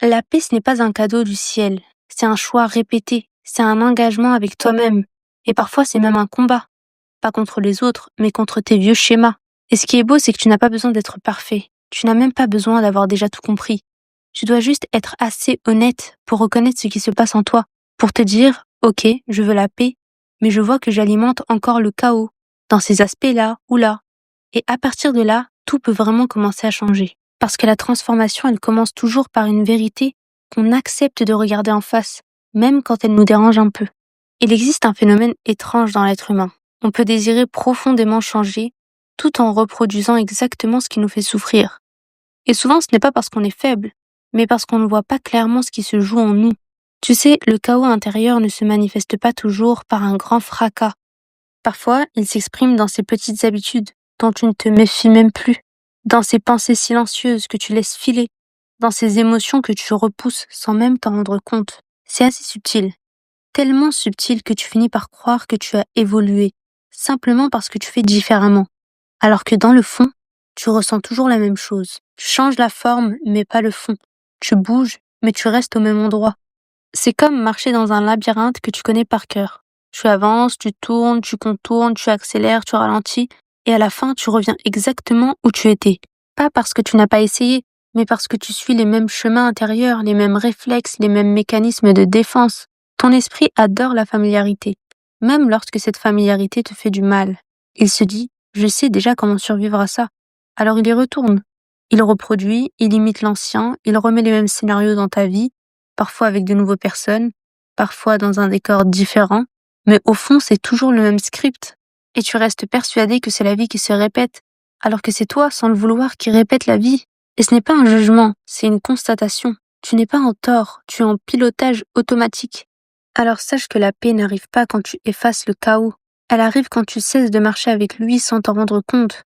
La paix, ce n'est pas un cadeau du ciel, c'est un choix répété, c'est un engagement avec toi-même. Et parfois, c'est même un combat, pas contre les autres, mais contre tes vieux schémas. Et ce qui est beau, c'est que tu n'as pas besoin d'être parfait. Tu n'as même pas besoin d'avoir déjà tout compris. Tu dois juste être assez honnête pour reconnaître ce qui se passe en toi, pour te dire, ok, je veux la paix, mais je vois que j'alimente encore le chaos, dans ces aspects-là ou là. Et à partir de là, tout peut vraiment commencer à changer. Parce que la transformation, elle commence toujours par une vérité qu'on accepte de regarder en face, même quand elle nous dérange un peu. Il existe un phénomène étrange dans l'être humain. On peut désirer profondément changer, tout en reproduisant exactement ce qui nous fait souffrir. Et souvent, ce n'est pas parce qu'on est faible, mais parce qu'on ne voit pas clairement ce qui se joue en nous. Tu sais, le chaos intérieur ne se manifeste pas toujours par un grand fracas. Parfois, il s'exprime dans ces petites habitudes dont tu ne te méfies même plus, dans ces pensées silencieuses que tu laisses filer, dans ces émotions que tu repousses sans même t'en rendre compte. C'est assez subtil, tellement subtil que tu finis par croire que tu as évolué, simplement parce que tu fais différemment. Alors que dans le fond, tu ressens toujours la même chose. Tu changes la forme, mais pas le fond. Tu bouges, mais tu restes au même endroit. C'est comme marcher dans un labyrinthe que tu connais par cœur. Tu avances, tu tournes, tu contournes, tu accélères, tu ralentis, et à la fin, tu reviens exactement où tu étais. Pas parce que tu n'as pas essayé, mais parce que tu suis les mêmes chemins intérieurs, les mêmes réflexes, les mêmes mécanismes de défense. Ton esprit adore la familiarité, même lorsque cette familiarité te fait du mal. Il se dit, je sais déjà comment survivre à ça. Alors il y retourne. Il reproduit, il imite l'ancien, il remet les mêmes scénarios dans ta vie, parfois avec de nouvelles personnes, parfois dans un décor différent, mais au fond, c'est toujours le même script. Et tu restes persuadé que c'est la vie qui se répète, alors que c'est toi, sans le vouloir, qui répète la vie. Et ce n'est pas un jugement, c'est une constatation. Tu n'es pas en tort, tu es en pilotage automatique. Alors sache que la paix n'arrive pas quand tu effaces le chaos. Elle arrive quand tu cesses de marcher avec lui sans t'en rendre compte.